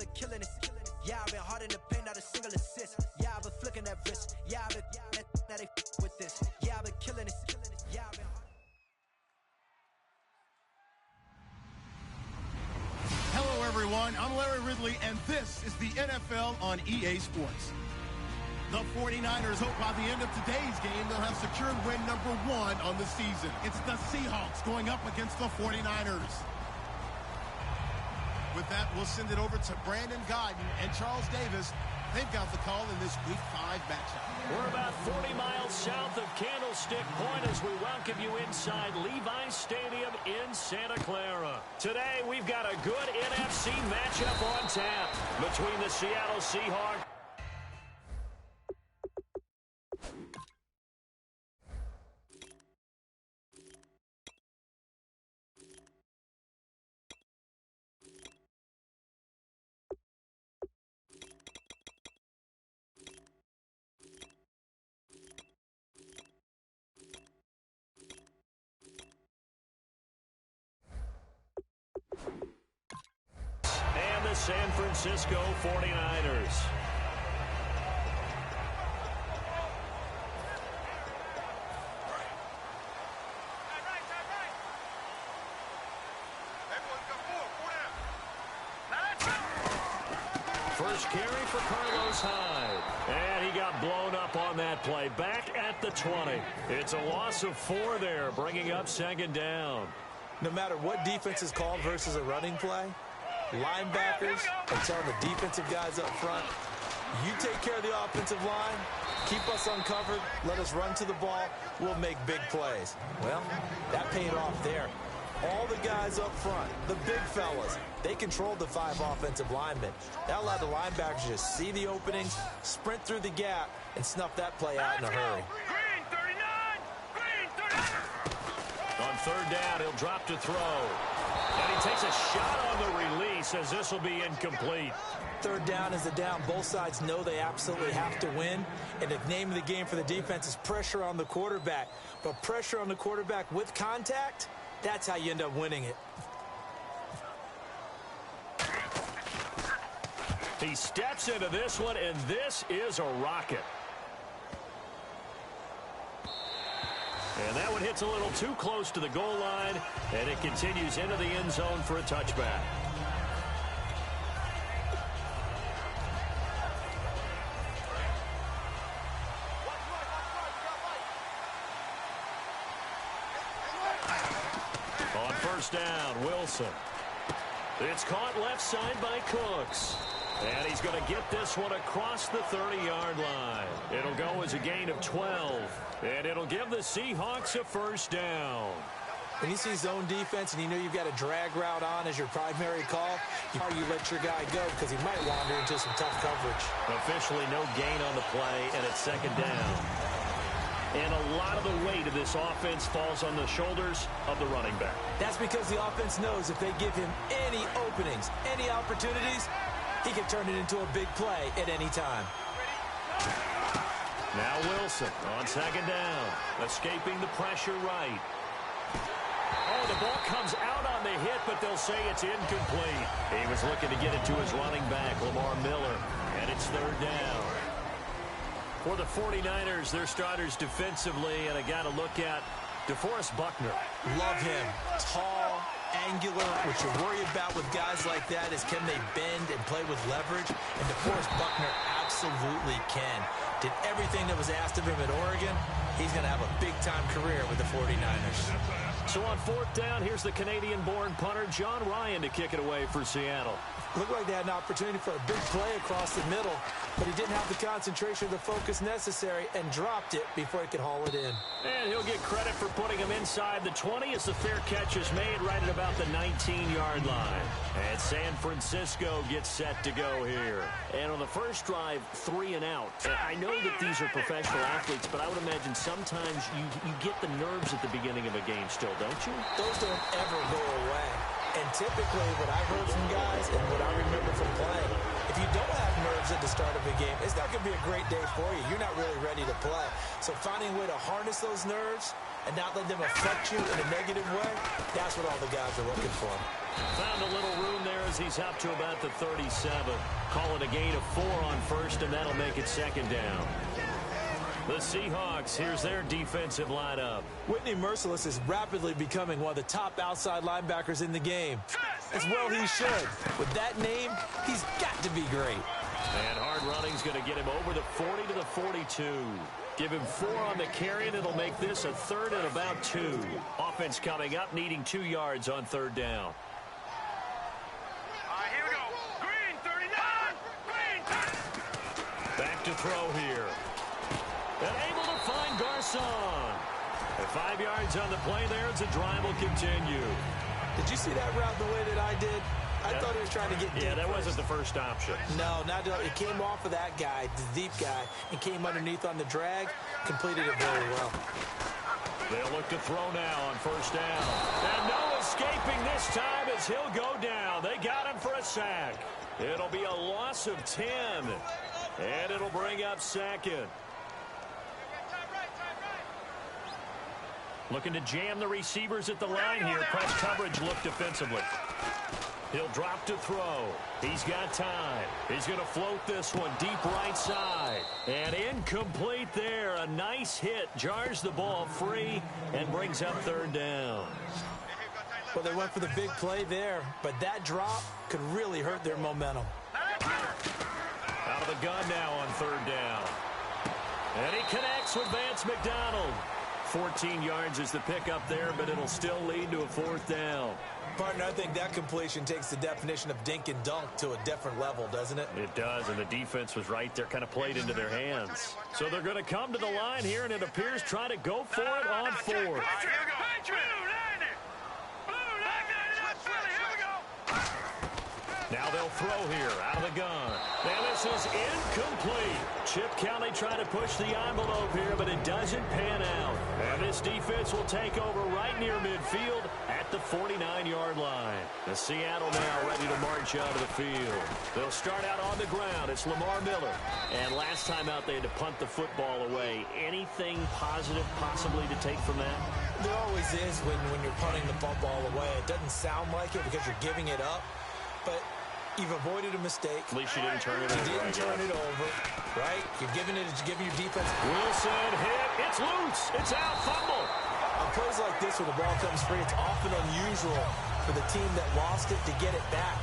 been killing it. Yeah, I've been hard in the paint, not a single assist. Yeah, I've been flicking that wrist. Yeah, I've been that they with this. Yeah, I've been killing it. Yeah, I've been hard. Hello, everyone. I'm Larry Ridley, and this is the NFL on EA Sports. The 49ers hope by the end of today's game they'll have secured win number 1 on the season. It's the Seahawks going up against the 49ers. With that, we'll send it over to Brandon Guyton and Charles Davis. They've got the call in this Week 5 matchup. We're about 40 miles south of Candlestick Point as we welcome you inside Levi's Stadium in Santa Clara. Today, we've got a good NFC matchup on tap between the Seattle Seahawks. And the San Francisco 49ers. First carry for Carlos Hyde. And he got blown up on that play. Back at the 20. It's a loss of 4 there, bringing up second down. No matter what defense is called versus a running play, linebackers are telling the defensive guys up front, you take care of the offensive line, keep us uncovered, let us run to the ball, we'll make big plays. Well, that paid off there. All the guys up front, the big fellas, they controlled the 5 offensive linemen. That allowed the linebackers to just see the openings, sprint through the gap, and snuff that play out in a hurry. On third down, he'll drop to throw. And he takes a shot on the release as this will be incomplete. Third down is the down. Both sides know they absolutely have to win. And the name of the game for the defense is pressure on the quarterback. But pressure on the quarterback with contact, that's how you end up winning it. He steps into this one, and this is a rocket. And that one hits a little too close to the goal line, and it continues into the end zone for a touchback. On first down, Wilson. It's caught left side by Cooks. And he's going to get this one across the 30-yard line. It'll go as a gain of 12. And it'll give the Seahawks a first down. When you see zone defense and you know you've got a drag route on as your primary call, you let your guy go because he might wander into some tough coverage. Officially no gain on the play, and it's second down. And a lot of the weight of this offense falls on the shoulders of the running back. That's because the offense knows if they give him any openings, any opportunities, he can turn it into a big play at any time. Now Wilson on second down, escaping the pressure right. Oh, the ball comes out on the hit, but they'll say it's incomplete. He was looking to get it to his running back, Lamar Miller, and it's third down. For the 49ers, their starters defensively, and I got to look at DeForest Buckner. Love him. Tall, angular. What you worry about with guys like that is can they bend and play with leverage? And DeForest Buckner absolutely can. Did everything that was asked of him at Oregon. He's going to have a big-time career with the 49ers. So on fourth down, here's the Canadian-born punter, John Ryan, to kick it away for Seattle. Looked like they had an opportunity for a big play across the middle, but he didn't have the concentration or the focus necessary and dropped it before he could haul it in. And he'll get credit for putting him inside the 20 as the fair catch is made right at about the 19-yard line. And San Francisco gets set to go here. And on the first drive, 3 and out. And I know that these are professional athletes, but I would imagine sometimes you get the nerves at the beginning of a game still, don't you? Those don't ever go away. And typically what I've heard from guys and what I remember from playing, if you don't have nerves at the start of a game, it's not going to be a great day for you. You're not really ready to play. So finding a way to harness those nerves and not let them affect you in a negative way, that's what all the guys are looking for. Found a little room there as he's up to about the 37. Call it a gain of 4 on first, and that'll make it second down. The Seahawks, here's their defensive lineup. Whitney Merciless is rapidly becoming one of the top outside linebackers in the game. As well he should. With that name, he's got to be great. And hard running's going to get him over the 40 to the 42. Give him 4 on the carry, and it'll make this a third and about 2. Offense coming up, needing 2 yards on third down. Here we go. Green, 39. Green. Back to throw here. And able to find Garcon. And 5 yards on the play there as the drive will continue. Did you see that route the way that I did? I thought he was trying to get deep. Yeah, that wasn't the first option. No, not it came off of that guy, the deep guy, and came underneath on the drag. Completed it very well. They'll look to throw now on first down. And no escaping this time as he'll go down. They got him for a sack. It'll be a loss of 10. And it'll bring up second. Looking to jam the receivers at the line here. Press coverage look defensively. He'll drop to throw. He's got time. He's going to float this one deep right side. And incomplete there. A nice hit. Jars the ball free and brings up third down. Well, they went for the big play there, but that drop could really hurt their momentum. Out of the gun now on third down. And he connects with Vance McDonald. 14 yards is the pickup there, but it'll still lead to a fourth down. Partner, I think that completion takes the definition of dink and dunk to a different level, doesn't it? It does, and the defense was right there, kind of played into their hands. So they're going to come to the line here, and it appears try to go for it on fourth. Now they'll throw here out of the gun. And this is incomplete. Chip Kelly trying to push the envelope here, but it doesn't pan out. And this defense will take over right near midfield at the 49-yard line. The Seattle now ready to march out of the field. They'll start out on the ground. It's Lamar Miller. And last time out, they had to punt the football away. Anything positive possibly to take from that? There always is when you're punting the football away. It doesn't sound like it because you're giving it up, but you've avoided a mistake. At least you didn't turn it over. You didn't turn it over, right? You're giving your defense. Wilson hit. It's loose. It's out. Fumble. On plays like this where the ball comes free, it's often unusual for the team that lost it to get it back.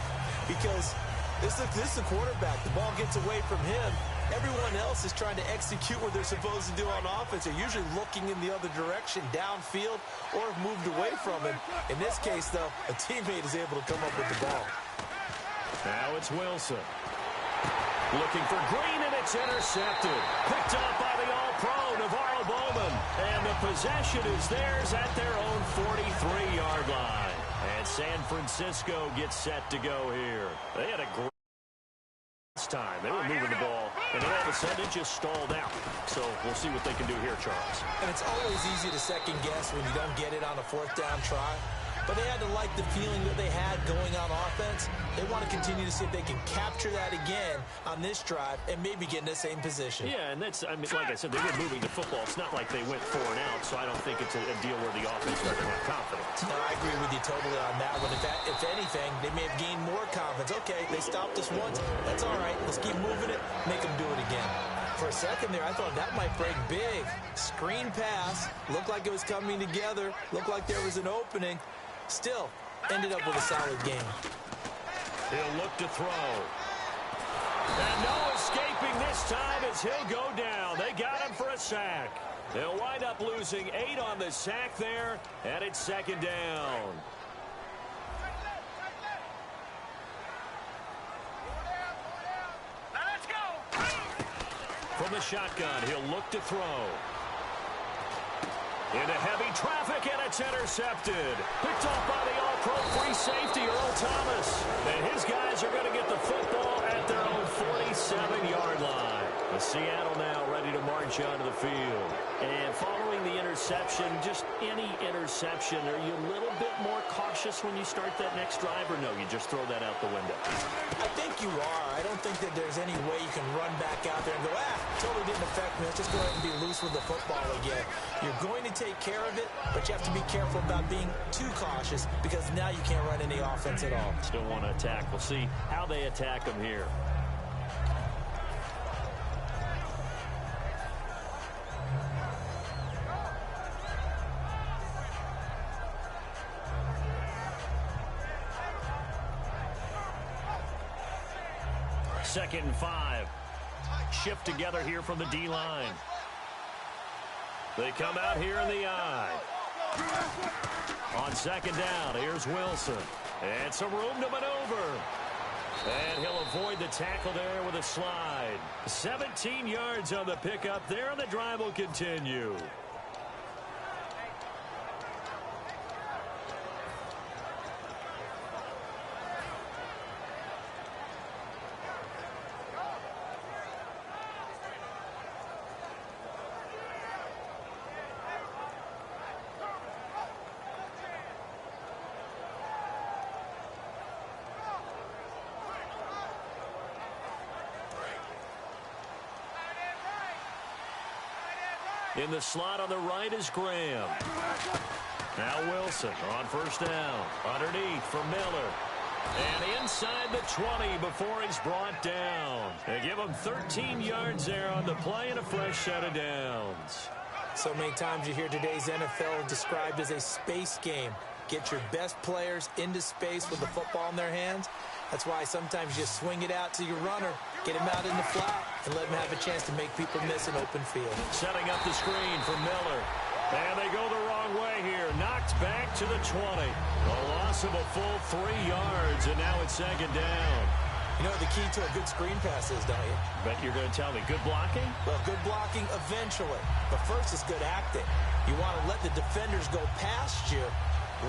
Because this is the quarterback. The ball gets away from him. Everyone else is trying to execute what they're supposed to do on offense. They're usually looking in the other direction, downfield, or have moved away from him. In this case, though, a teammate is able to come up with the ball. Now it's Wilson. Looking for Green, and it's intercepted. Picked up by the All-Pro, Navarro Bowman. And the possession is theirs at their own 43-yard line. And San Francisco gets set to go here. They had a great time. They were moving the ball, and then all of a sudden it just stalled out. So we'll see what they can do here, Charles. And it's always easy to second guess when you don't get it on a fourth down try. But they had to like the feeling that they had going on offense. They want to continue to see if they can capture that again on this drive and maybe get in the same position. Yeah, and that's, I mean, like I said, they were moving the football. It's not like they went 4 and out, so I don't think it's a deal where the offense doesn't have confidence. No, I agree with you totally on that one. If anything, they may have gained more confidence. Okay, they stopped us once. That's all right. Let's keep moving it, make them do it again. For a second there, I thought that might break big. Screen pass. Looked like it was coming together. Looked like there was an opening. Still, ended up with a solid game. He'll look to throw. And no escaping this time as he'll go down. They got him for a sack. They'll wind up losing 8 on the sack there, and it's second down. Let's go. From the shotgun, he'll look to throw. Into heavy traffic, and it's intercepted. Picked off by the All-Pro free safety, Earl Thomas. And his guys are going to get the football at their own 47-yard line. The Seattle now ready to march onto the field. And following the interception, just any interception, are you a little bit more cautious when you start that next drive, or no, you just throw that out the window? I think you are. I don't think that there's any way you can run back out there and go, totally didn't affect me. Let's just go ahead and be loose with the football again. You're going to take care of it, but you have to be careful about being too cautious because now you can't run any offense at all. Still want to attack. We'll see how they attack them here. Second and 5. Shift together here from the D-line. They come out here in the I. On second down, here's Wilson. And some room to maneuver. And he'll avoid the tackle there with a slide. 17 yards on the pickup there, and the drive will continue. In the slot on the right is Graham. Now Wilson on first down. Underneath for Miller. And inside the 20 before he's brought down. They give him 13 yards there on the play and a fresh set of downs. So many times you hear today's NFL described as a space game. Get your best players into space with the football in their hands. That's why sometimes you swing it out to your runner, get him out in the flat, and let him have a chance to make people miss an open field. Setting up the screen for Miller. And they go the wrong way here. Knocked back to the 20. A loss of a full 3 yards, and now it's second down. You know what the key to a good screen pass is, don't you? Bet you're going to tell me. Good blocking? Well, good blocking eventually. But first is good acting. You want to let the defenders go past you,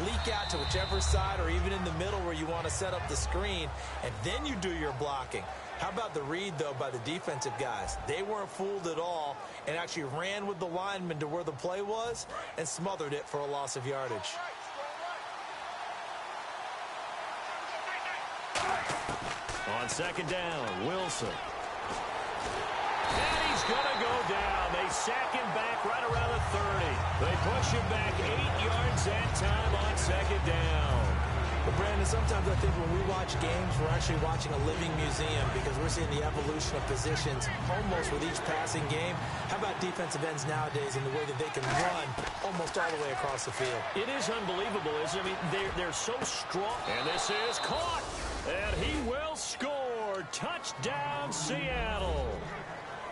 leak out to whichever side or even in the middle where you want to set up the screen, and then you do your blocking. How about the read, though, by the defensive guys? They weren't fooled at all and actually ran with the lineman to where the play was and smothered it for a loss of yardage. On second down, Wilson. And he's going to go down. They sack him back right around the 30. They push him back 8 yards that time on second down. But, Brandon, sometimes I think when we watch games, we're actually watching a living museum because we're seeing the evolution of positions almost with each passing game. How about defensive ends nowadays and the way that they can run almost all the way across the field? It is unbelievable, isn't it? I mean, they're so strong. And this is caught. And he will score. Touchdown, Seattle.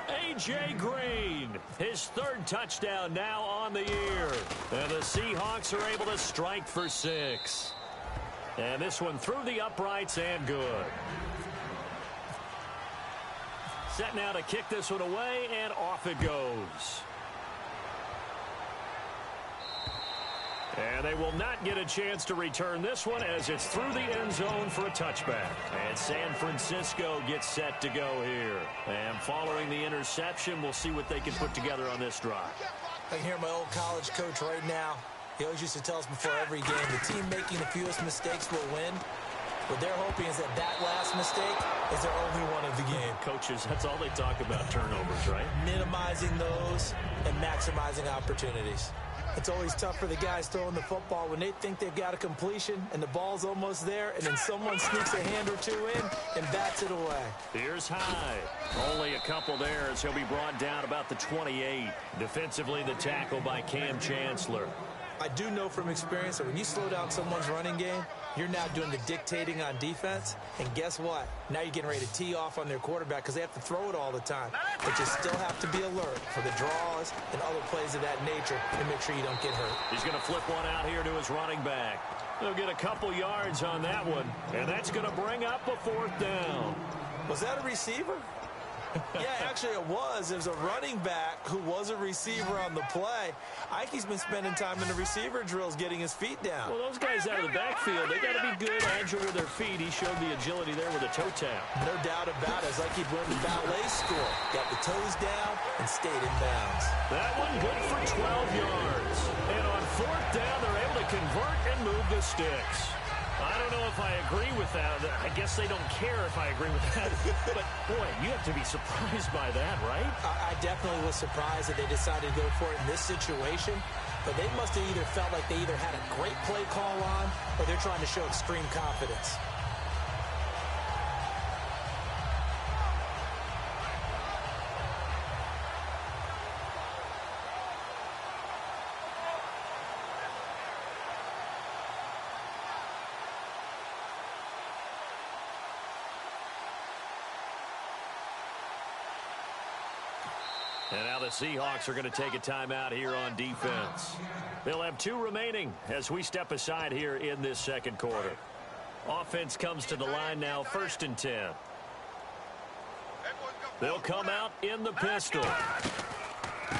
A.J. Green, his third touchdown now on the year. And the Seahawks are able to strike for 6. And this one through the uprights and good. Set now to kick this one away, and off it goes. And they will not get a chance to return this one as it's through the end zone for a touchback. And San Francisco gets set to go here. And following the interception, we'll see what they can put together on this drive. I can hear my old college coach right now. He always used to tell us before every game, the team making the fewest mistakes will win. What they're hoping is that that last mistake is their only one of the game. Coaches, that's all they talk about, turnovers, right? Minimizing those and maximizing opportunities. It's always tough for the guys throwing the football when they think they've got a completion and the ball's almost there, and then someone sneaks a hand or two in and bats it away. Here's Hyde. Only a couple there as he'll be brought down about the 28. Defensively, the tackle by Cam Chancellor. I do know from experience that when you slow down someone's running game, you're now doing the dictating on defense. And guess what? Now you're getting ready to tee off on their quarterback because they have to throw it all the time. But you still have to be alert for the draws and other plays of that nature and make sure you don't get hurt. He's going to flip one out here to his running back. He'll get a couple yards on that one, and that's going to bring up a 4th down. Was that a receiver? Yeah, actually it was. It was a running back who was a receiver on the play. Ike's been spending time in the receiver drills getting his feet down. Well, those guys out of the backfield, they got to be good, agile with their feet. He showed the agility there with a toe tap. No doubt about it. It's like he'd learned the ballet school. Got the toes down and stayed in bounds. That one good for 12 yards. And on fourth down, they're able to convert and move the sticks. I don't know if I agree with that. I guess they don't care if I agree with that. But, boy, you have to be surprised by that, right? I definitely was surprised that they decided to go for it in this situation. But they must have either felt like they either had a great play call on or they're trying to show extreme confidence. And now the Seahawks are going to take a timeout here on defense. They'll have 2 remaining as we step aside here in this second quarter. Offense comes to the line now, 1st and 10. They'll come out in the pistol.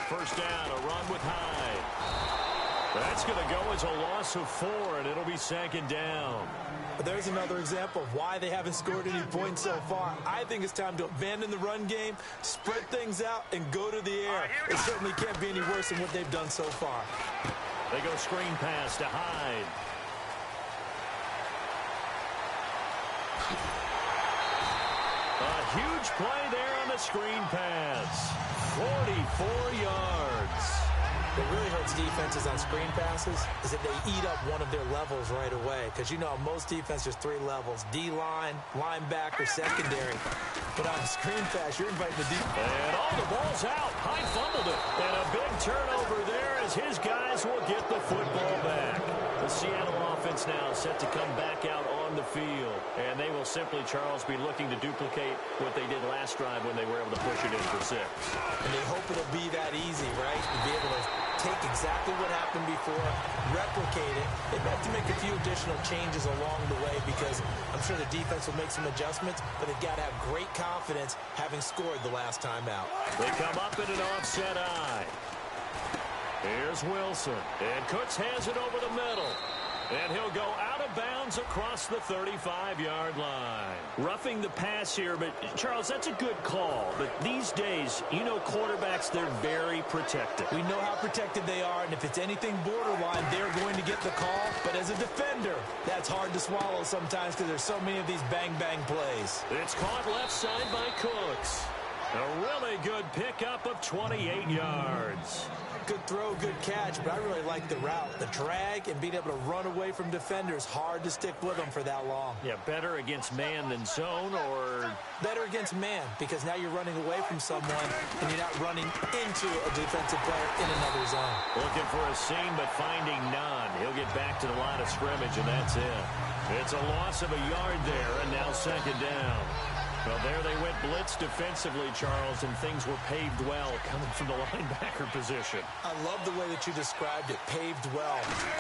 First down, a run with Hyde. That's going to go as a loss of 4, and it'll be 2nd down. But there's another example of why they haven't scored any points so far. I think it's time to abandon the run game, spread things out, and go to the air. It certainly can't be any worse than what they've done so far. They go screen pass to Hyde. A huge play there on the screen pass. 44 yards. What really hurts defenses on screen passes is that they eat up one of their levels right away. Because you know, most defense there's 3 levels: D-line, linebacker, secondary. But on a screen pass, you're inviting the defense. And the ball's out. Hyde fumbled it. And a big turnover there as his guys will get the football back. The Seattle offense now set to come back out on the field. And they will simply, Charles, be looking to duplicate what they did last drive when they were able to push it in for 6. And they hope it'll be that easy, right? To be able to take exactly what happened before, replicate it. They have to make a few additional changes along the way because I'm sure the defense will make some adjustments, but they've got to have great confidence having scored the last time out. They come up in an offset eye. Here's Wilson. And Cooks has it over the middle. And he'll go out of bounds across the 35-yard line. Roughing the pass here, but, Charles, that's a good call. But these days, you know quarterbacks, they're very protected. We know how protected they are, and if it's anything borderline, they're going to get the call. But as a defender, that's hard to swallow sometimes because there's so many of these bang-bang plays. It's caught left side by Cooks. A really good pickup of 28 yards. Good throw, good catch, but I really like the route. The drag and being able to run away from defenders, hard to stick with them for that long. Yeah, better against man than zone, or? Better against man, because now you're running away from someone and you're not running into a defensive player in another zone. Looking for a seam, but finding none. He'll get back to the line of scrimmage, and that's it. It's a loss of a yard there, and now 2nd down. Well, there they went blitz defensively, Charles, and things were paved well coming from the linebacker position. I love the way that you described it, paved well.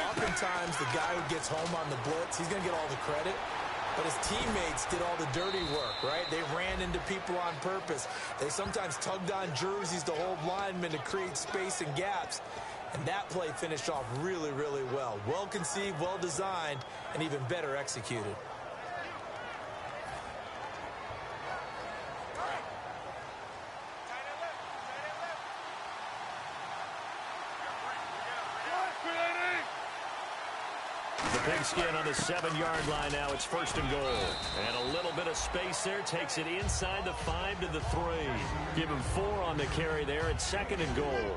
Oftentimes, the guy who gets home on the blitz, he's going to get all the credit. But his teammates did all the dirty work, right? They ran into people on purpose. They sometimes tugged on jerseys to hold linemen to create space and gaps. And that play finished off really, really well. Well conceived, well designed, and even better executed. Pigskin on the 7-yard line now. It's 1st and goal. And a little bit of space there. Takes it inside the 5 to the 3. Give him 4 on the carry there. It's 2nd and goal.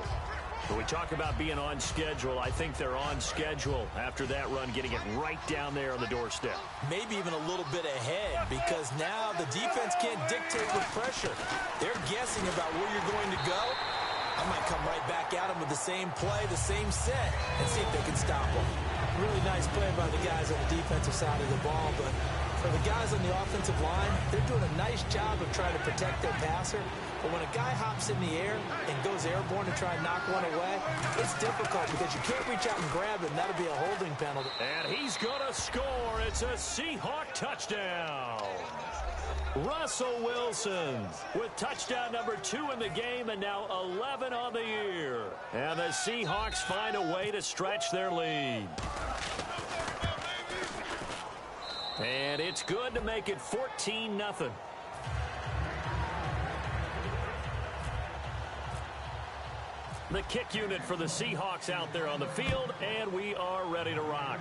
When we talk about being on schedule, I think they're on schedule after that run, getting it right down there on the doorstep. Maybe even a little bit ahead, because now the defense can't dictate with pressure. They're guessing about where you're going to go. I might come right back at them with the same play, the same set, and see if they can stop them. Really nice play by the guys on the defensive side of the ball, but for the guys on the offensive line, they're doing a nice job of trying to protect their passer. But when a guy hops in the air and goes airborne to try and knock one away, it's difficult because you can't reach out and grab it, and that'll be a holding penalty. And he's going to score. It's a Seahawk touchdown. Russell Wilson with touchdown number 2 in the game and now 11 on the year. And the Seahawks find a way to stretch their lead. And it's good to make it 14-0. The kick unit for the Seahawks out there on the field, and we are ready to rock.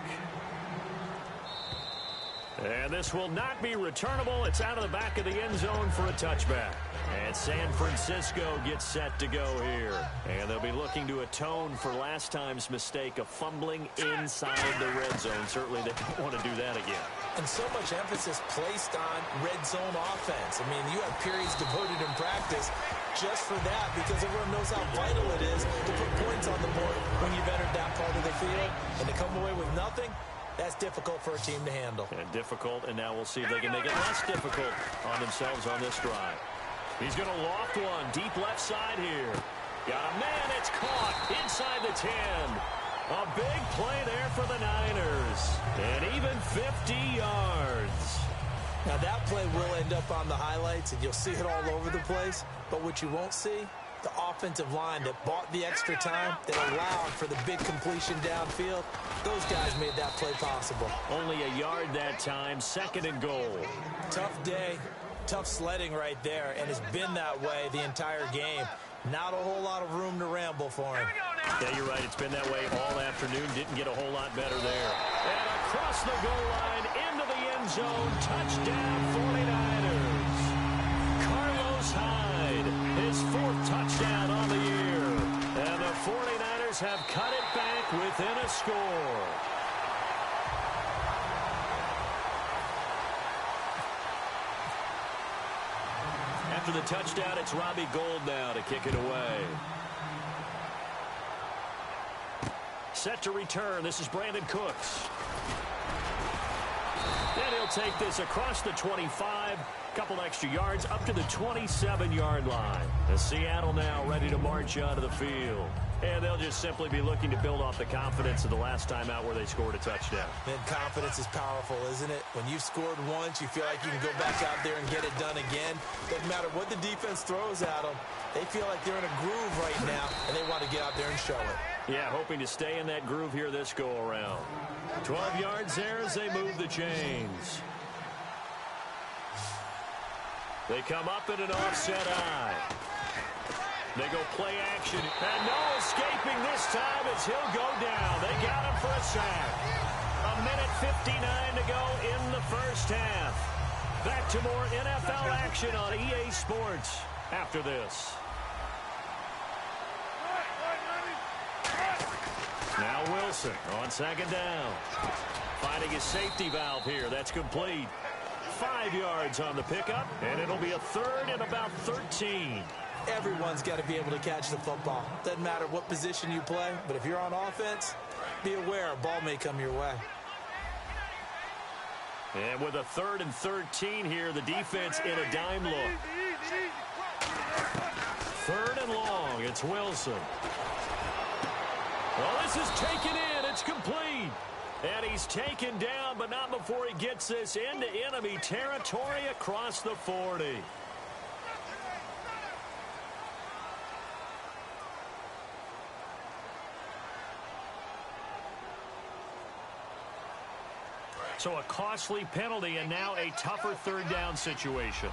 And this will not be returnable. It's out of the back of the end zone for a touchback. And San Francisco gets set to go here. And they'll be looking to atone for last time's mistake of fumbling inside the red zone. Certainly they don't want to do that again. And so much emphasis placed on red zone offense. I mean, you have periods devoted in practice just for that because everyone knows how vital it is to put points on the board when you've entered that part of the field. And to come away with nothing, that's difficult for a team to handle. And difficult, and now we'll see if they can make it less difficult on themselves on this drive. He's going to loft one deep left side here. Got a man, it's caught inside the 10. A big play there for the Niners. And even 50 yards. Now that play will end up on the highlights, and you'll see it all over the place. But what you won't see, the offensive line that bought the extra time, that allowed for the big completion downfield, those guys made that play possible. Only a yard that time, 2nd and goal. Tough day, tough sledding right there, and it's been that way the entire game. Not a whole lot of room to ramble for him. Yeah, you're right. It's been that way all afternoon. Didn't get a whole lot better there. And across the goal line, into the end zone, touchdown 49ers. Carlos Hyde, his 4th touchdown on the year. And the 49ers have cut it back within a score. After the touchdown, it's Robbie Gould now to kick it away. Set to return. This is Brandon Cooks. And he'll take this across the 25. Couple extra yards up to the 27-yard line. And Seattle now ready to march onto the field. And they'll just simply be looking to build off the confidence of the last time out where they scored a touchdown. And confidence is powerful, isn't it? When you've scored once, you feel like you can go back out there and get it done again. Doesn't matter what the defense throws at them. They feel like they're in a groove right now, and they want to get out there and show it. Yeah, hoping to stay in that groove here this go-around. 12 yards there as they move the chains. They come up in an offset eye. They go play action. And no escaping this time as he'll go down. They got him for a sack. 1:59 to go in the first half. Back to more NFL action on EA Sports after this. Now Wilson on 2nd down. Finding his safety valve here. That's complete. 5 yards on the pickup, and it'll be a 3rd and about 13. Everyone's got to be able to catch the football. Doesn't matter what position you play, but if you're on offense, be aware a ball may come your way. And with a 3rd and 13 here, the defense in a dime look. 3rd and long, it's Wilson. Well, this is taken in. It's complete. And he's taken down, but not before he gets this into enemy territory across the 40. So a costly penalty and now a tougher 3rd down situation.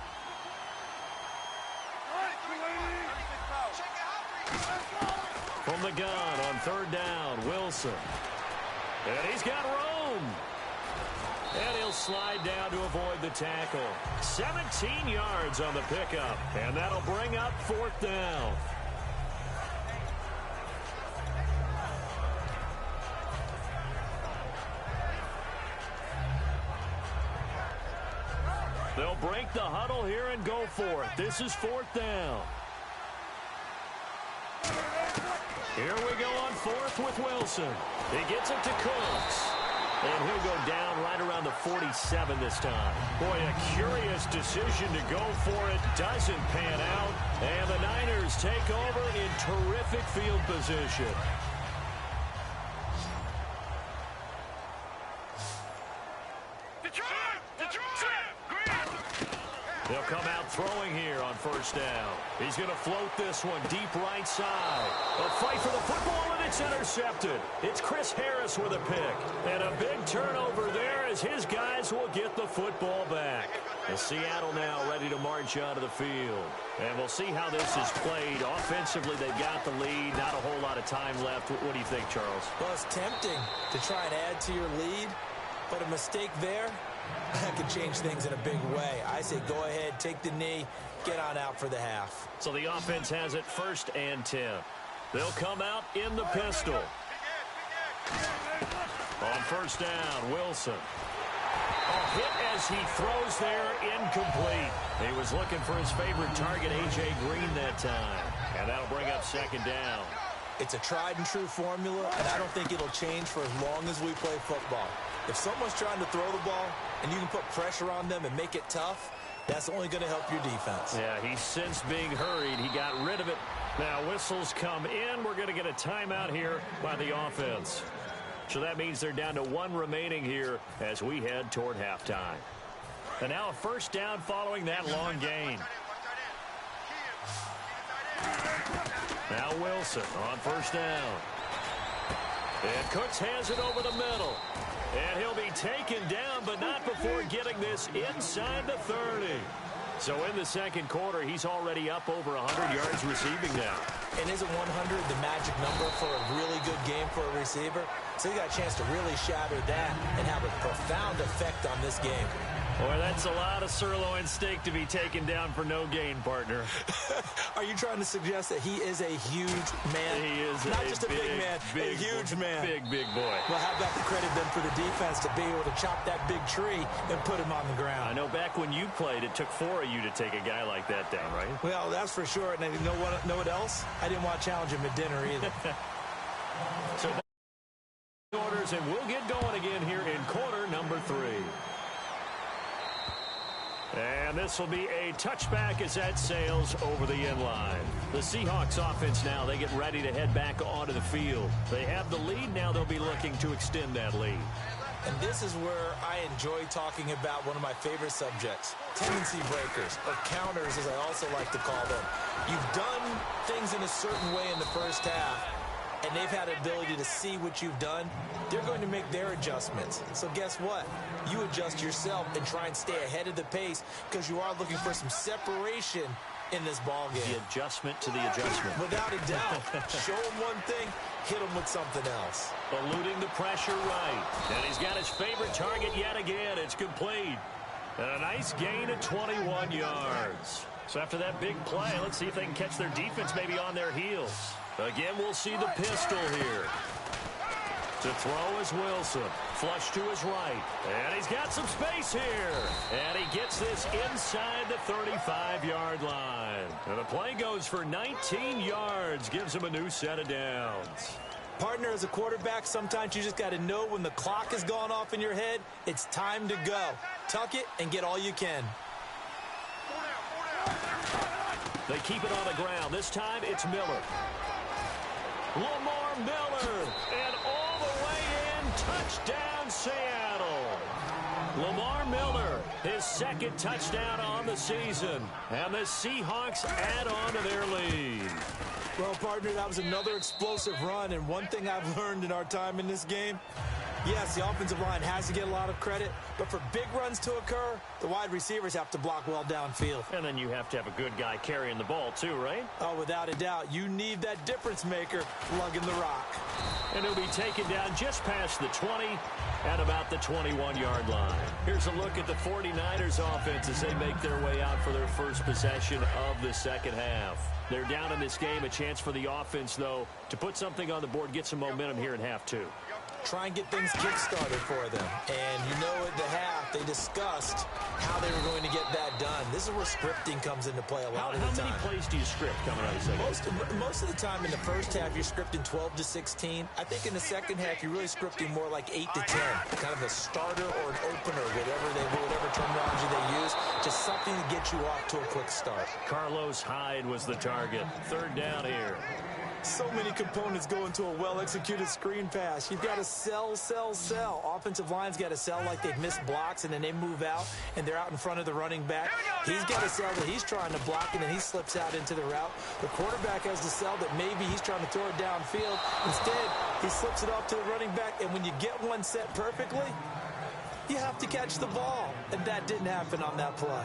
From the gun on 3rd down, Wilson. And he's got room. And he'll slide down to avoid the tackle. 17 yards on the pickup. And that'll bring up 4th down. They'll break the huddle here and go for it. This is 4th down. Here we go on 4th with Wilson. He gets it to Cooks. And he'll go down right around the 47 this time. Boy, a curious decision to go for it. Doesn't pan out. And the Niners take over in terrific field position. first down. He's going to float this one deep right side. A fight for the football, and it's intercepted. It's Chris Harris with a pick. And a big turnover there as his guys will get the football back. And Seattle now ready to march onto the field. And we'll see how this is played. Offensively, they've got the lead. Not a whole lot of time left. What do you think, Charles? Well, it's tempting to try and add to your lead, but a mistake there, that could change things in a big way. I say go ahead, take the knee, get on out for the half. So the offense has it 1st and 10. They'll come out in the pistol. On first down, Wilson. A hit as he throws there, incomplete. He was looking for his favorite target, A.J. Green, that time. And that'll bring up 2nd down. It's a tried-and-true formula, and I don't think it'll change for as long as we play football. If someone's trying to throw the ball and you can put pressure on them and make it tough, that's only going to help your defense. Yeah, he sensed being hurried. He got rid of it. Now whistles come in. We're going to get a timeout here by the offense. So that means they're down to 1 remaining here as we head toward halftime. And now a first down following that long gain. Now Wilson on first down. And Cooks has it over the middle. And he'll be taken down, but not before getting this inside the 30. So in the second quarter, he's already up over 100 yards receiving now. And isn't 100 the magic number for a really good game for a receiver? So he got a chance to really shatter that and have a profound effect on this game. Boy, that's a lot of sirloin steak to be taken down for no gain, partner. Are you trying to suggest that he is a huge man? He is not just a big man, a huge man. Big boy. Well, how about the credit then for the defense to be able to chop that big tree and put him on the ground? I know back when you played, it took 4 of you to take a guy like that down, right? Well, that's for sure. And you know what else? I didn't want to challenge him at dinner either. So orders, and we'll get going again here in quarter number 3. And this will be a touchback as that sails over the end line. The Seahawks offense now, they get ready to head back onto the field. They have the lead. Now they'll be looking to extend that lead. And this is where I enjoy talking about one of my favorite subjects, tendency breakers, or counters as I also like to call them. You've done things in a certain way in the first half, and they've had the ability to see what you've done. They're going to make their adjustments. So guess what? You adjust yourself and try and stay ahead of the pace because you are looking for some separation in this ball game. The adjustment to the adjustment. Without a doubt. Show him one thing, hit him with something else. Eluding the pressure right. And he's got his favorite target yet again. It's complete. And a nice gain of 21 yards. So after that big play, let's see if they can catch their defense maybe on their heels. Again, we'll see the pistol here. To throw is Wilson. Flush to his right. And he's got some space here. And he gets this inside the 35-yard line. And the play goes for 19 yards. Gives him a new set of downs. Partner, as a quarterback, sometimes you just got to know when the clock has gone off in your head, it's time to go. Tuck it and get all you can. They keep it on the ground. This time it's Miller. Lamar Miller. And all the way in. Touchdown, Seattle. Lamar Miller, his 2nd touchdown on the season. And the Seahawks add on to their lead. Well, partner, that was another explosive run. And one thing I've learned in our time in this game, yes, the offensive line has to get a lot of credit, but for big runs to occur, the wide receivers have to block well downfield. And then you have to have a good guy carrying the ball too, right? Oh, without a doubt. You need that difference maker lugging the rock. And he'll be taken down just past the 20 at about the 21-yard line. Here's a look at the 49ers offense as they make their way out for their first possession of the second half. They're down in this game. A chance for the offense, though, to put something on the board, get some momentum here in half 2. Try and get things kick-started for them. And you know at the half, they discussed how they were going to get that done. This is where scripting comes into play a lot of the time. How many plays do you script coming out of the second? Most of the time in the first half, you're scripting 12 to 16. I think in the second half, you're really scripting more like 8 to 10. Kind of a starter or an opener, whatever terminology they use. Just something to get you off to a quick start. Carlos Hyde was the target. 3rd down here. So many components go into a well-executed screen pass. You've got to sell. Offensive line's got to sell like they've missed blocks, and then they move out, and they're out in front of the running back. He's got to sell that he's trying to block, and then he slips out into the route. The quarterback has to sell that maybe he's trying to throw it downfield. Instead, he slips it off to the running back, and when you get one set perfectly, you have to catch the ball, and that didn't happen on that play.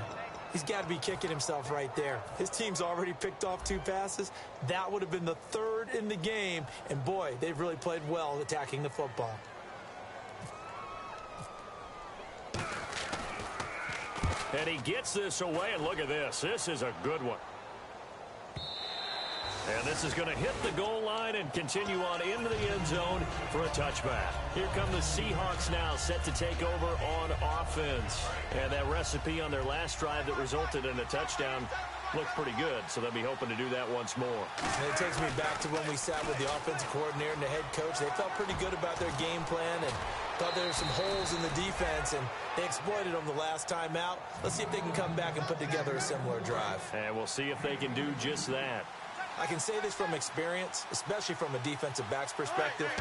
He's got to be kicking himself right there. His team's already picked off 2 passes. That would have been the 3rd in the game. And, boy, they've really played well attacking the football. And he gets this away, and look at this. This is a good one. And this is going to hit the goal line and continue on into the end zone for a touchback. Here come the Seahawks now, set to take over on offense. And that recipe on their last drive that resulted in a touchdown looked pretty good, so they'll be hoping to do that once more. And it takes me back to when we sat with the offensive coordinator and the head coach. They felt pretty good about their game plan and thought there were some holes in the defense, and they exploited them the last time out. Let's see if they can come back and put together a similar drive. And we'll see if they can do just that. I can say this from experience, especially from a defensive back's perspective.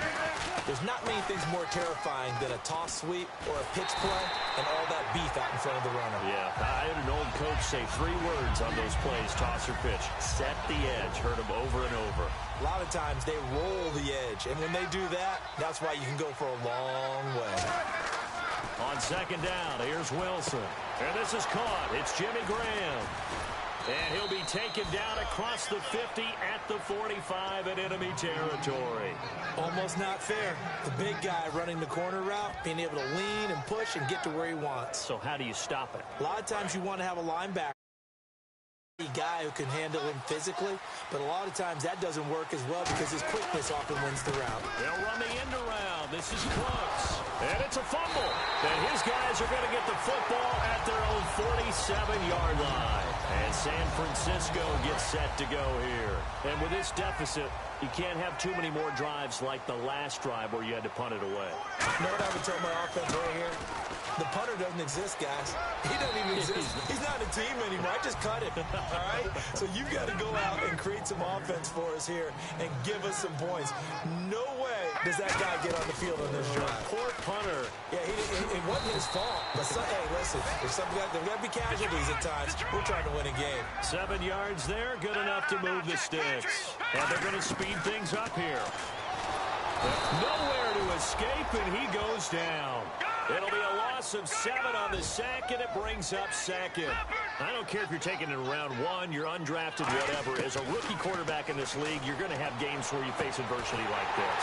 There's not many things more terrifying than a toss sweep or a pitch play and all that beef out in front of the runner. Yeah, I had an old coach say 3 words on those plays, toss or pitch. Set the edge. Heard them over and over. A lot of times they roll the edge, and when they do that, that's why you can go for a long way. On 2nd down, here's Wilson. And this is caught. It's Jimmy Graham. And he'll be taken down across the 50 at the 45 in enemy territory. Almost not fair. The big guy running the corner route, being able to lean and push and get to where he wants. So how do you stop it? A lot of times you want to have a linebacker guy who can handle him physically, but a lot of times that doesn't work as well because his quickness often wins the route. They'll run the end around. This is close. And it's a fumble. And his guys are going to get the football at their own 47-yard line. And San Francisco gets set to go here. And with this deficit, you can't have too many more drives like the last drive where you had to punt it away. You know what I would tell my offense right here? The punter doesn't exist, guys. He doesn't even exist. He's not a team anymore. I just cut it, all right? So you've got to go out and create some offense for us here and give us some points. No way does that guy get on the field on this drive. Poor punter. Yeah, it wasn't his fault. But, hey, listen, there's got to be casualties at times. We're trying to win a game. 7 yards there, good enough to move the sticks. And they're going to speed things up here. Nowhere to escape, and he goes down. It'll be a loss of 7 on the sack, and it brings up 2nd. I don't care if you're taking it in round 1, you're undrafted, whatever. As a rookie quarterback in this league, you're going to have games where you face adversity like this.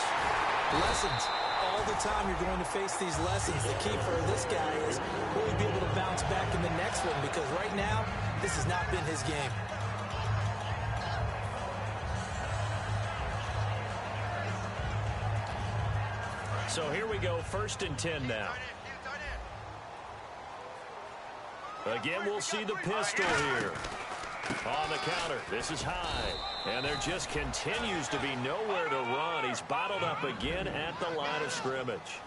Lessons. All the time you're going to face these lessons. The key for this guy is will he be able to bounce back in the next one, because right now, this has not been his game. So here we go, 1st and 10 now. Again, we'll see the pistol here. On the counter, this is high. And there just continues to be nowhere to run. He's bottled up again at the line of scrimmage.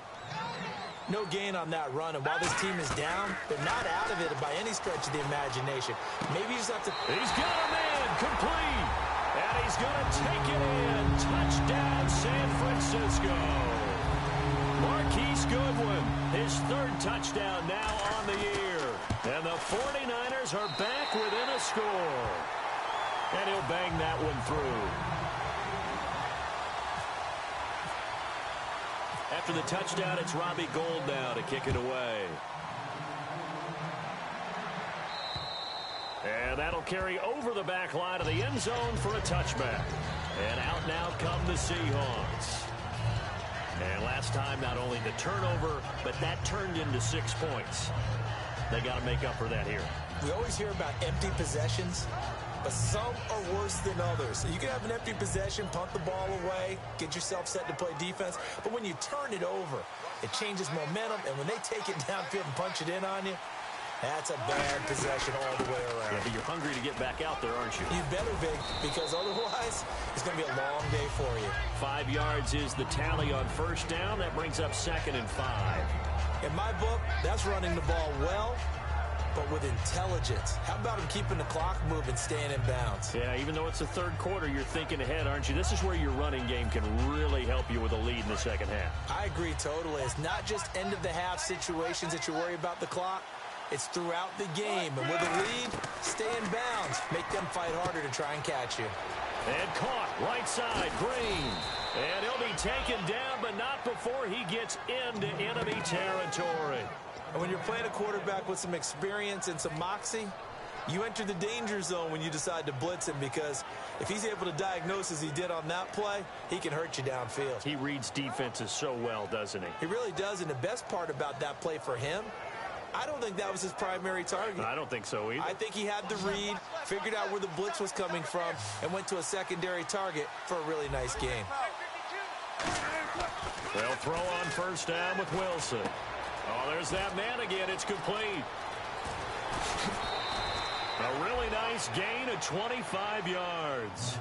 No gain on that run, and while this team is down, they're not out of it by any stretch of the imagination. Maybe you just have to... He's got a man, complete. And he's going to take it in. Touchdown, San Francisco. Marquise Goodwin, his 3rd touchdown now on the year. And the 49ers are back within a score. And he'll bang that one through. After the touchdown, it's Robbie Gould now to kick it away. And that'll carry over the back line of the end zone for a touchback. And out now come the Seahawks. And last time, not only the turnover, but that turned into 6 points. They got to make up for that here. We always hear about empty possessions, but some are worse than others. You can have an empty possession, punt the ball away, get yourself set to play defense, but when you turn it over, it changes momentum, and when they take it downfield and punch it in on you, that's a bad possession all the way around. Yeah, but you're hungry to get back out there, aren't you? You better be, because otherwise, it's going to be a long day for you. 5 yards is the tally on 1st down. That brings up 2nd and 5. In my book, that's running the ball well but with intelligence. How about him keeping the clock moving, staying in bounds? Yeah, even though it's the third quarter, you're thinking ahead, aren't you? This is where your running game can really help you with a lead in the second half. I agree totally. It's not just end-of-the-half situations that you worry about the clock. It's throughout the game. And with a lead, stay in bounds. Make them fight harder to try and catch you. And caught, right side, Green. And he'll be taken down, but not before he gets into enemy territory. And when you're playing a quarterback with some experience and some moxie, you enter the danger zone when you decide to blitz him, because if he's able to diagnose as he did on that play, he can hurt you downfield. He reads defenses so well, doesn't he? He really does, and the best part about that play for him, I don't think that was his primary target. I don't think so either. I think he had the read, figured out where the blitz was coming from, and went to a secondary target for a really nice game. They'll throw on first down with Wilson. Oh, there's that man again. It's complete. A really nice gain of 25 yards.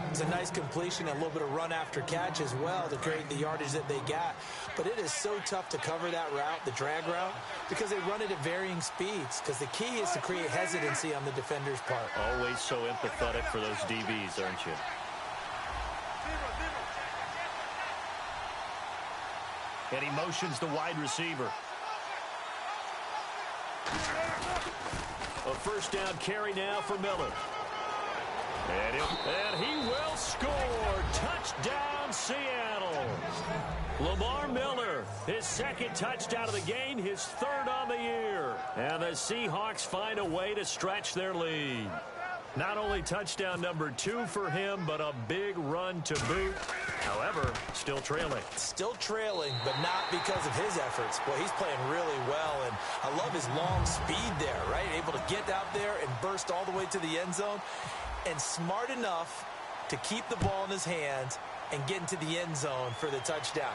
It's a nice completion, a little bit of run after catch as well to create the yardage that they got. But it is so tough to cover that route, the drag route, because they run it at varying speeds. Because the key is to create hesitancy on the defender's part. Always so empathetic for those DBs, aren't you? And he motions the wide receiver. A first down carry now for Miller. And he will score. Touchdown, Seattle. Lamar Miller, his second touchdown of the game, his third on the year. And the Seahawks find a way to stretch their lead. Not only touchdown number 2 for him, but a big run to boot. However, still trailing. Still trailing, but not because of his efforts. Boy, he's playing really well, and I love his long speed there, right? Able to get out there and burst all the way to the end zone, and smart enough to keep the ball in his hands and get into the end zone for the touchdown.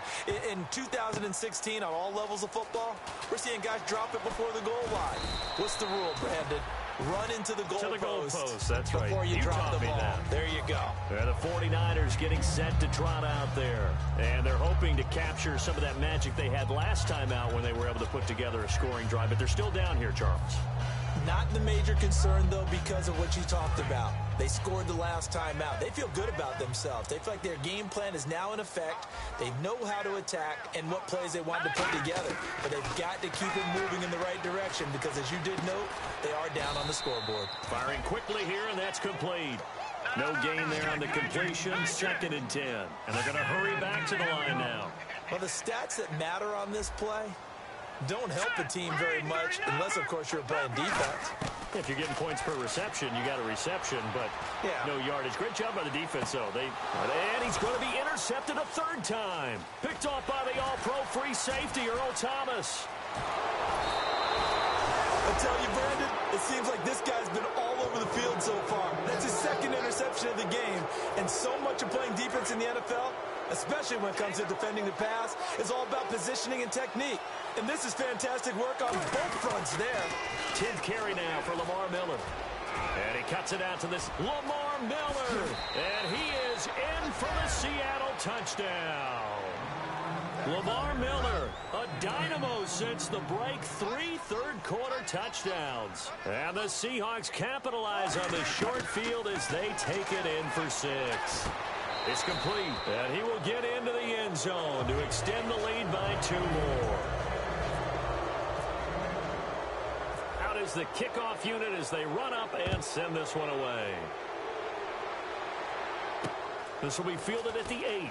In 2016, on all levels of football, we're seeing guys drop it before the goal line. What's the rule, Brandon? Run into the goalpost. That's right. Before you drop the ball. There you go. The 49ers getting set to trot out there. And they're hoping to capture some of that magic they had last time out when they were able to put together a scoring drive. But they're still down here, Charles. Not the major concern, though, because of what you talked about. They scored the last time out. They feel good about themselves. They feel like their game plan is now in effect. They know how to attack and what plays they want to put together. But they've got to keep it moving in the right direction because, as you did note, they are down on the scoreboard. Firing quickly here, and that's complete. No gain there on the completion. 2nd and 10. And they're going to hurry back to the line now. Well, the stats that matter on this play don't help a team very much unless, of course, you're playing defense. If you're getting points per reception, you got a reception, but no yardage. Great job by the defense, though. And he's going to be intercepted a 3rd time. Picked off by the all-pro free safety, Earl Thomas. I tell you, Brandon, it seems like this guy's been all over the field so far. That's his 2nd interception of the game. And so much of playing defense in the NFL, especially when it comes to defending the pass, is all about positioning and technique. And this is fantastic work on both fronts there. 10th carry now for Lamar Miller. And he cuts it out to this Lamar Miller. And he is in for the Seattle touchdown. Lamar Miller, a dynamo since the break. 3 third-quarter touchdowns. And the Seahawks capitalize on the short field as they take it in for 6. It's complete, and he will get into the end zone to extend the lead by 2 more. Out is the kickoff unit as they run up and send this one away. This will be fielded at the 8.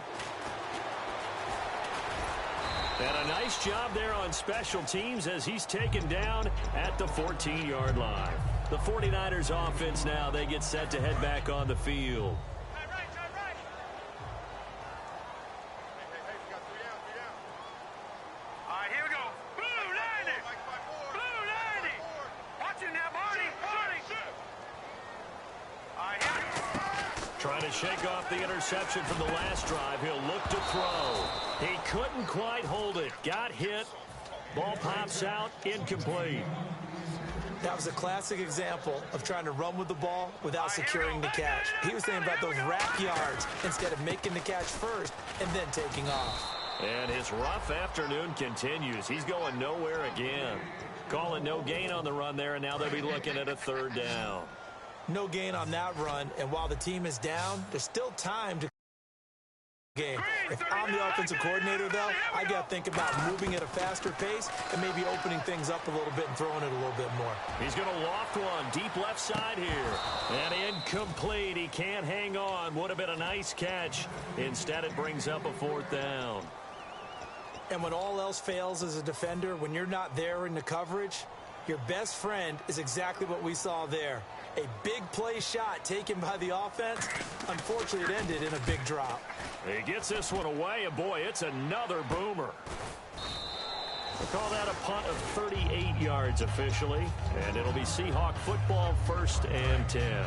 And a nice job there on special teams as he's taken down at the 14-yard line. The 49ers offense now, they get set to head back on the field. Trying to shake off the interception from the last drive. He'll look to throw. He couldn't quite hold it. Got hit. Ball pops out. Incomplete. That was a classic example of trying to run with the ball without securing the catch. He was thinking about those rack yards instead of making the catch first and then taking off. And his rough afternoon continues. He's going nowhere again. Calling no gain on the run there, and now they'll be looking at a third down. No gain on that run, and while the team is down, there's still time to game. If I'm the offensive coordinator, though, I got to think about moving at a faster pace and maybe opening things up a little bit and throwing it a little bit more. He's going to loft one deep left side here. And incomplete. He can't hang on. Would have been a nice catch. Instead, it brings up a fourth down. And when all else fails as a defender, when you're not there in the coverage, your best friend is exactly what we saw there. A big play shot taken by the offense. Unfortunately, it ended in a big drop. He gets this one away, and boy, it's another boomer. We'll call that a punt of 38 yards officially, and it'll be Seahawk football 1st and 10.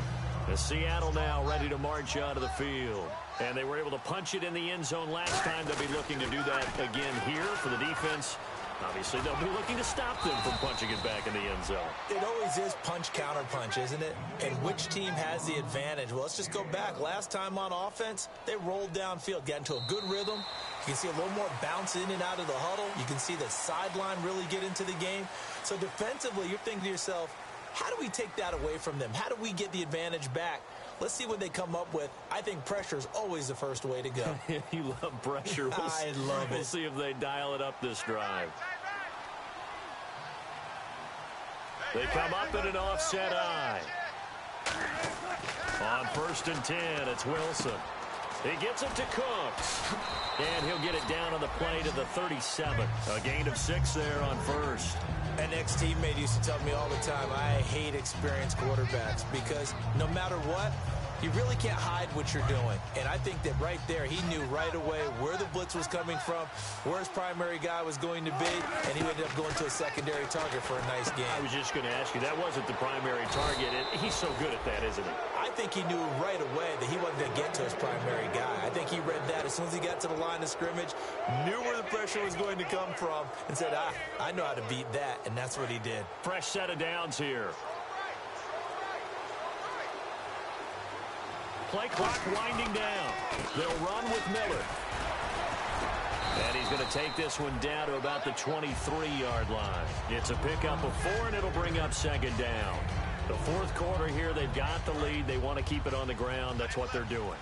As Seattle now ready to march out of the field. And they were able to punch it in the end zone last time. They'll be looking to do that again here for the defense. Obviously, they'll be looking to stop them from punching it back in the end zone. It always is punch-counter-punch, isn't it? And which team has the advantage? Well, let's just go back. Last time on offense, they rolled downfield, got into a good rhythm. You can see a little more bounce in and out of the huddle. You can see the sideline really get into the game. So defensively, you're thinking to yourself, how do we take that away from them? How do we get the advantage back? Let's see what they come up with. I think pressure is always the first way to go. You love pressure. I love it. We'll see if they dial it up this drive. They come up in an offset eye. On 1st and 10, it's Wilson. He gets it to Cooks. And he'll get it down on the play to the 37. A gain of 6 there on 1st. An ex-teammate used to tell me all the time, I hate experienced quarterbacks because no matter what, you really can't hide what you're doing. And I think that right there, he knew right away where the blitz was coming from, where his primary guy was going to be, and he ended up going to a secondary target for a nice game. I was just going to ask you, that wasn't the primary target. And he's so good at that, isn't he? I think he knew right away that he wasn't going to get to his primary guy. I think he read that as soon as he got to the line of scrimmage, knew where the pressure was going to come from, and said, I know how to beat that, and that's what he did. Fresh set of downs here. Play clock winding down. They'll run with Miller. And he's going to take this one down to about the 23-yard line. It's a pickup of 4, and it'll bring up 2nd down. The 4th quarter here, they've got the lead. They want to keep it on the ground. That's what they're doing.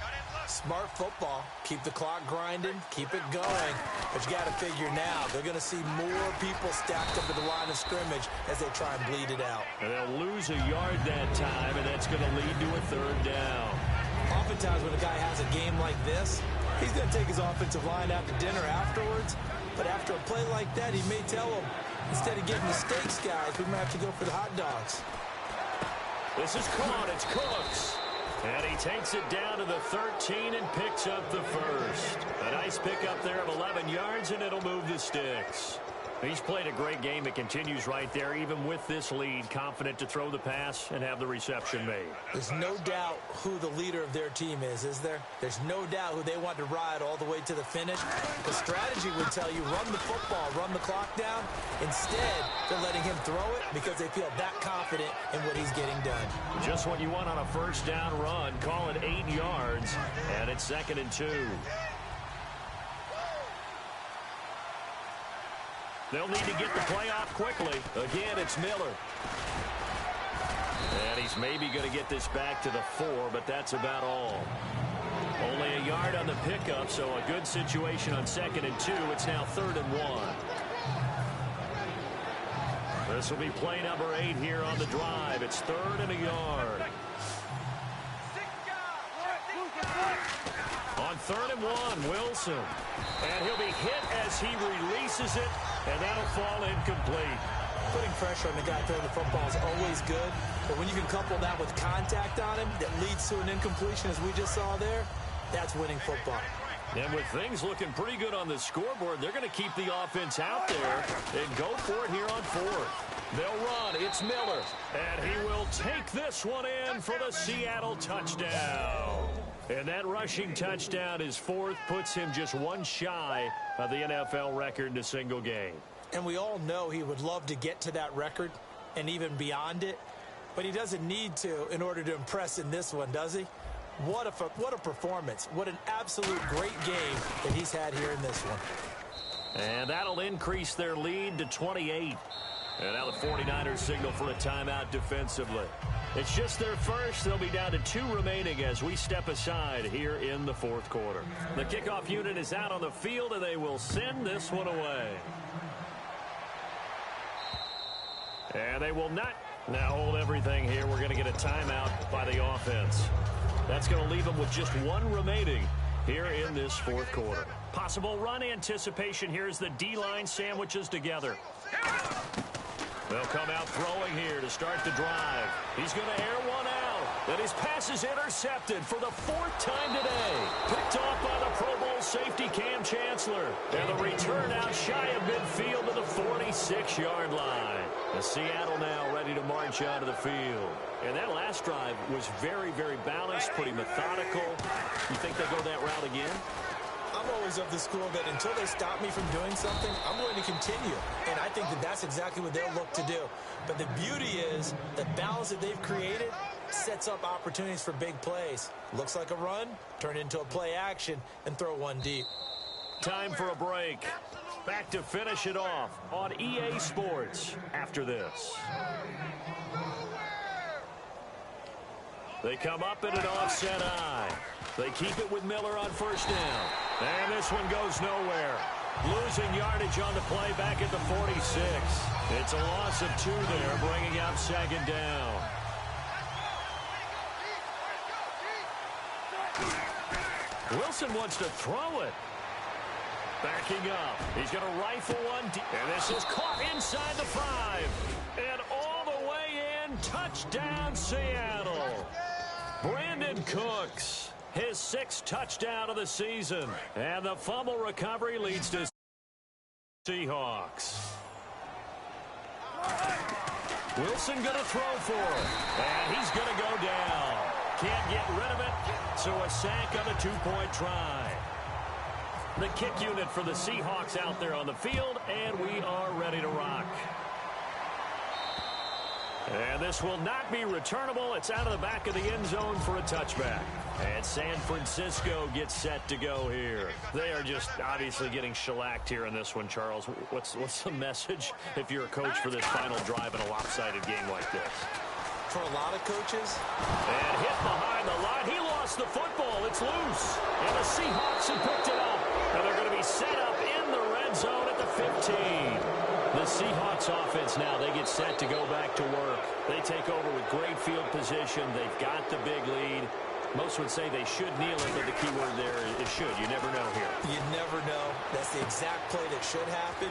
Smart football. Keep the clock grinding. Keep it going. But you got to figure now, they're going to see more people stacked up at the line of scrimmage as they try and bleed it out. And they'll lose a yard that time, and that's going to lead to a 3rd down. Oftentimes when a guy has a game like this, he's going to take his offensive line out to dinner afterwards. But after a play like that, he may tell them, instead of getting the steaks, guys, we might have to go for the hot dogs. This is caught. It's Cooks. And he takes it down to the 13 and picks up the 1st. A nice pickup there of 11 yards, and it'll move the sticks. He's played a great game. It continues right there, even with this lead, confident to throw the pass and have the reception made. There's no doubt who the leader of their team is there? There's no doubt who they want to ride all the way to the finish. The strategy would tell you, run the football, run the clock down. Instead, they're letting him throw it because they feel that confident in what he's getting done. Just what you want on a 1st down run. Call it 8 yards, and it's 2nd and 2. They'll need to get the play off quickly. Again, it's Miller. And he's maybe going to get this back to the 4, but that's about all. Only a yard on the pickup, so a good situation on 2nd and 2. It's now 3rd and 1. This will be play number 8 here on the drive. It's 3rd and a yard. On 3rd and 1, Wilson. And he'll be hit as he releases it, and that'll fall incomplete. Putting pressure on the guy throwing the football is always good, but when you can couple that with contact on him that leads to an incompletion, as we just saw there, that's winning football. And with things looking pretty good on the scoreboard, they're going to keep the offense out there and go for it here on 4th. They'll run. It's Miller. And he will take this one in for the Seattle touchdown. And that rushing touchdown, his 4th, puts him just one shy of the NFL record in a single game. And we all know he would love to get to that record and even beyond it, but he doesn't need to in order to impress in this one, does he? What a performance. What an absolute great game that he's had here in this one. And that'll increase their lead to 28. And now the 49ers signal for a timeout defensively. It's just their first. They'll be down to 2 remaining as we step aside here in the fourth quarter. The kickoff unit is out on the field, and they will send this one away. And they will not now hold everything here. We're going to get a timeout by the offense. That's going to leave them with just 1 remaining here in this fourth quarter. Possible run anticipation. Here's the D-line sandwiches together. They'll come out throwing here to start the drive. He's going to air one out. And his pass is intercepted for the 4th time today. Picked off by the Pro Bowl safety Cam Chancellor. And the return out shy of midfield to the 46-yard line. The Seattle now ready to march out of the field. And that last drive was very, very balanced, pretty methodical. You think they go that route again? I'm always of the school that until they stop me from doing something, I'm going to continue. And I think that that's exactly what they'll look to do. But the beauty is the balance that they've created sets up opportunities for big plays. Looks like a run, turn into a play action, and throw one deep. Time for a break. Back to finish it off on EA Sports after this. They come up in an offset eye. They keep it with Miller on first down. And this one goes nowhere. Losing yardage on the play back at the 46. It's a loss of 2 there, bringing up 2nd down. Wilson wants to throw it. Backing up. He's going to rifle one. And this is caught inside the 5. And all the way in. Touchdown, Seattle. Brandon Cooks. His 6th touchdown of the season. And the fumble recovery leads to Seahawks. Wilson going to throw for it. And he's going to go down. Can't get rid of it. So a sack on a 2-point try. The kick unit for the Seahawks out there on the field. And we are ready to rock. And this will not be returnable. It's out of the back of the end zone for a touchback. And San Francisco gets set to go here. They are just obviously getting shellacked here in this one, Charles. What's the message if you're a coach for this final drive in a lopsided game like this? For a lot of coaches. And hit behind the line. He lost the football. It's loose. And the Seahawks have picked it up. And they're going to be set up in the red zone at the 15. The Seahawks offense now, they get set to go back to work. They take over with great field position. They've got the big lead. Most would say they should kneel it, but the key word there is should. You never know here. You never know. That's the exact play that should happen.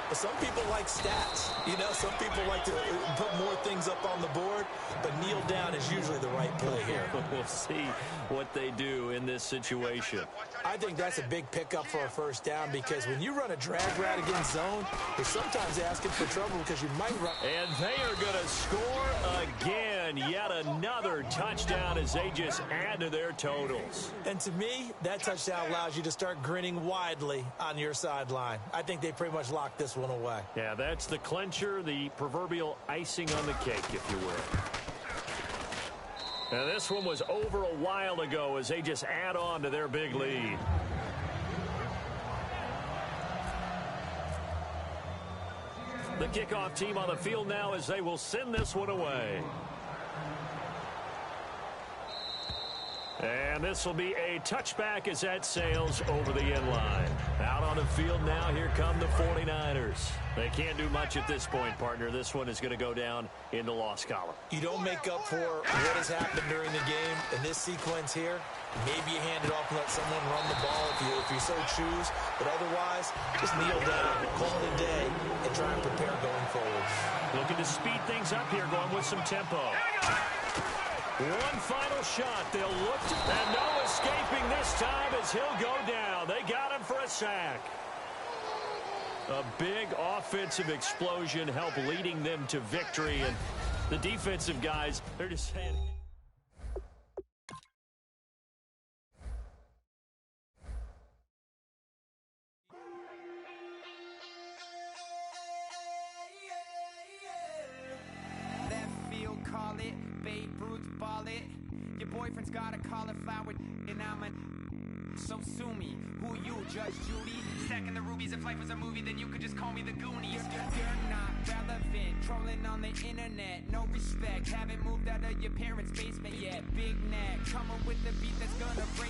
But some people like stats. You know, some people like to put more things up on the board, but kneel down is usually the right play here. We'll see what they do in this situation. I think that's a big pickup for a first down because when you run a drag route against zone, you're sometimes asking for trouble because you might run. And they are going to score again. Yet another touchdown as they just add to their totals. And to me, that touchdown allows you to start grinning widely on your sideline. I think they pretty much locked this one away. Yeah, that's the clincher, the proverbial icing on the cake, if you will. Now, this one was over a while ago as they just add on to their big lead. The kickoff team on the field now as they will send this one away. And this will be a touchback as that sails over the end line. Out on the field now, here come the 49ers. They can't do much at this point, partner. This one is going to go down in the loss column. You don't make up for what has happened during the game in this sequence here. Maybe you hand it off and let someone run the ball if you so choose. But otherwise, just kneel down, call it a day, and try and prepare going forward. Looking to speed things up here, going with some tempo. One final shot. They'll look to, and no escaping this time as he'll go down. They got him for a sack. A big offensive explosion helped leading them to victory. And the defensive guys, they're just saying. Babe Ruth ball it. Your boyfriend's got a cauliflower and I'm a so sue me. Who you, Judge Judy? Stacking the rubies, if life was a movie, then you could just call me the Goonies. You're not relevant, trolling on the internet, no respect. Haven't moved out of your parents' basement yet. Big neck, coming with the beat that's gonna break